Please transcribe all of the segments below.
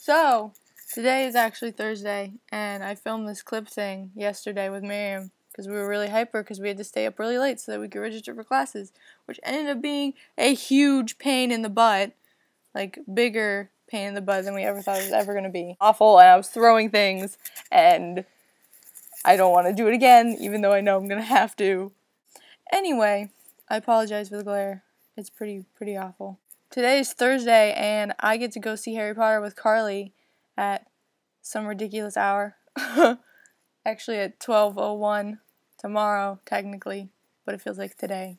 So, today is actually Thursday, and I filmed this clip thing yesterday with Miriam because we were really hyper because we had to stay up really late so that we could register for classes, which ended up being a huge pain in the butt, like bigger pain in the butt than we ever thought it was ever going to be. Awful, and I was throwing things, and I don't want to do it again, even though I know I'm going to have to. Anyway, I apologize for the glare. It's pretty awful. Today is Thursday, and I get to go see Harry Potter with Carly at some ridiculous hour. Actually at 12:01 tomorrow, technically, but it feels like today.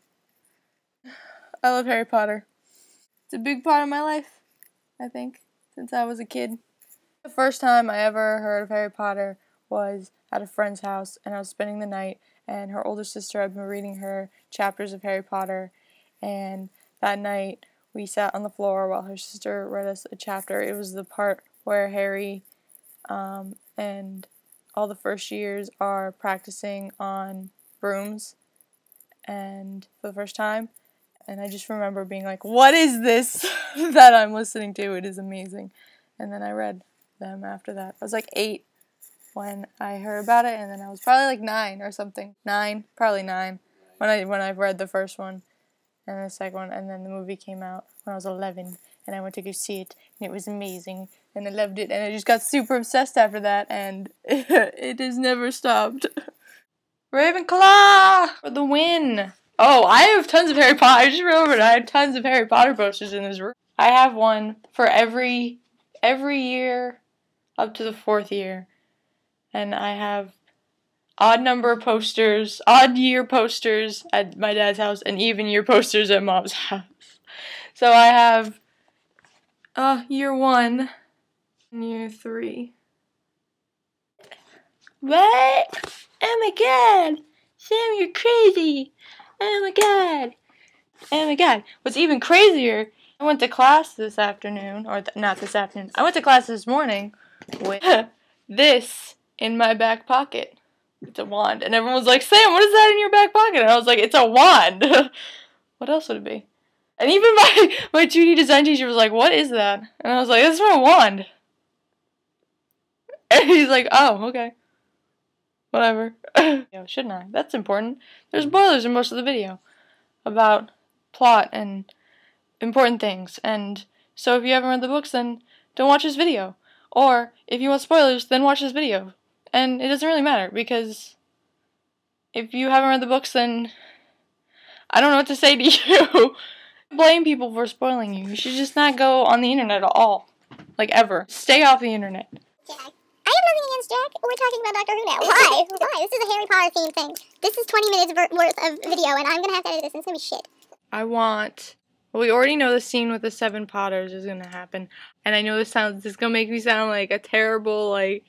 I love Harry Potter. It's a big part of my life, I think, since I was a kid. The first time I ever heard of Harry Potter was at a friend's house, and I was spending the night, and her older sister had been reading her chapters of Harry Potter, and that night we sat on the floor while her sister read us a chapter. It was the part where Harry and all the first years are practicing on brooms and for the first time. And I just remember being like, what is this that I'm listening to? It is amazing. And then I read them after that. I was like 8 when I heard about it, and then I was probably like 9 or something. 9, probably 9 when I read the first one. And the second one, and then the movie came out when I was 11, and I went to go see it, and it was amazing, and I loved it, and I just got super obsessed after that, and it has never stopped. Ravenclaw for the win! Oh, I have tons of Harry Potter. I just remembered I had tons of Harry Potter posters in this room. I have one for every year up to the 4th year, and I have odd year posters at my dad's house, and even year posters at mom's house. So I have year 1 and year 3. What? Oh my god! Sam, you're crazy! Oh my god! Oh my god. What's even crazier, I went to class this afternoon, or not this afternoon, I went to class this morning with this in my back pocket. It's a wand. And everyone was like, Sam, what is that in your back pocket? And I was like, it's a wand. What else would it be? And even my 2D design teacher was like, what is that? And I was like, that's my wand. And he's like, oh, okay. Whatever. Yeah, shouldn't I? That's important. There's spoilers in most of the video about plot and important things. And so if you haven't read the books, then don't watch this video. Or if you want spoilers, then watch this video. And it doesn't really matter, because if you haven't read the books, then I don't know what to say to you. Blame people for spoiling you. You should just not go on the internet at all. Like, ever. Stay off the internet. Jack. I have nothing against Jack. We're talking about Doctor Who now. Why? Why? This is a Harry Potter themed thing. This is 20 minutes worth of video, and I'm going to have to edit this, and it's going to be shit. Well, we already know the scene with the 7 Potters is going to happen. And I know this is going to make me sound like a terrible, like,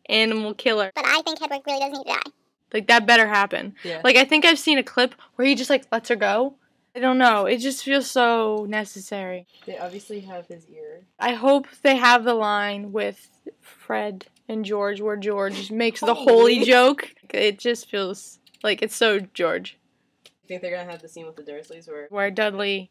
animal killer. But I think Hedwig really does need to die. Like, that better happen. Yeah. Like, I think I've seen a clip where he just, like, lets her go. I don't know. It just feels so necessary. They obviously have his ear. I hope they have the line with Fred and George where George makes the holy joke. It just feels like it's so George. I think they're going to have the scene with the Dursleys Where Dudley,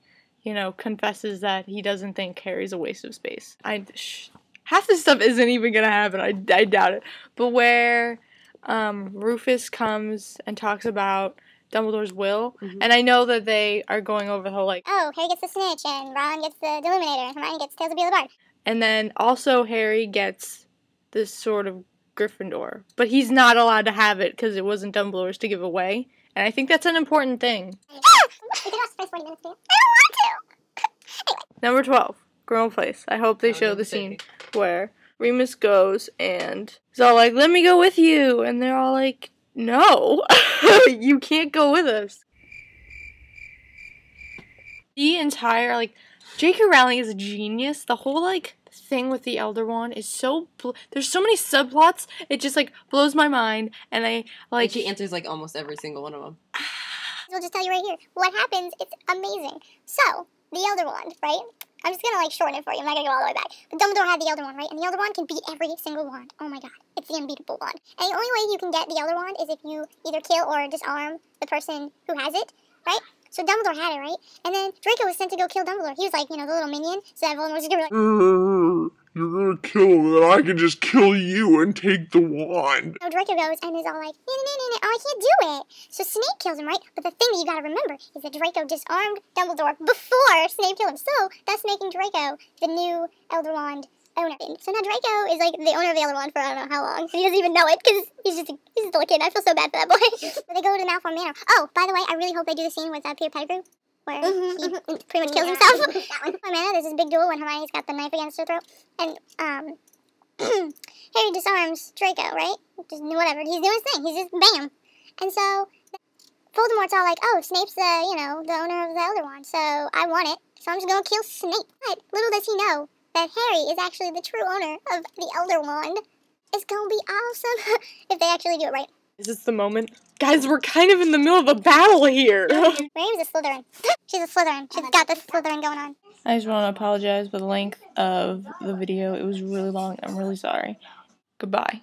confesses that he doesn't think Harry's a waste of space. Half this stuff isn't even going to happen. I doubt it. But where Rufus comes and talks about Dumbledore's will, and I know that they are going over the whole, like, oh, Harry gets the snitch, and Ron gets the Deluminator, and Hermione gets Tales of Beelzebub Bard. And then also Harry gets this sort of Gryffindor. But he's not allowed to have it because it wasn't Dumbledore's to give away. And I think that's an important thing. We could watch the first 40 minutes, too. I don't want to! Anyway. Number 12, Girl Place. I hope they show the scene where Remus goes and is all like, let me go with you. And they're all like, no, you can't go with us. The entire, like, J.K. Rowling is a genius. The whole, like, thing with the Elder Wand is so, there's so many subplots, it just, like, blows my mind, and I, like... And she answers, like, almost every single one of them. We'll just tell you right here. What happens, it's amazing. So, the Elder Wand, right? I'm just gonna, like, shorten it for you. I'm not gonna go all the way back. But Dumbledore had the Elder Wand, right? And the Elder Wand can beat every single wand. Oh my god. It's the unbeatable wand. And the only way you can get the Elder Wand is if you either kill or disarm the person who has it, right? So Dumbledore had it, right? And then Draco was sent to go kill Dumbledore. He was like, the little minion, so that Voldemort was gonna be like, You're gonna kill him, then I can just kill you and take the wand. So Draco goes and is all like, oh, I can't do it. So Snape kills him, right? But the thing that you gotta remember is that Draco disarmed Dumbledore before Snape killed him. So that's making Draco the new Elder Wand owner. So now Draco is like the owner of the Elder Wand for I don't know how long. So he doesn't even know it because he's still a kid. I feel so bad for that boy. So they go to Malfoy Manor. Oh, by the way, I really hope they do the scene with Peter Pettigrew, where he pretty much kills himself. Malfoy Manor, there's this big duel when Hermione's got the knife against her throat, and Harry disarms Draco, right? Just whatever, he's doing his thing. He's just bam, and so Voldemort's all like, "Oh, Snape's the the owner of the Elder Wand, so I want it. So I'm just gonna kill Snape." But little does he know that Harry is actually the true owner of the Elder Wand. It's gonna be awesome if they actually do it right. Is this the moment? Guys, we're kind of in the middle of a battle here. Miriam's a Slytherin. She's a Slytherin. She's got the Slytherin going on. I just want to apologize for the length of the video. It was really long. I'm really sorry. Goodbye.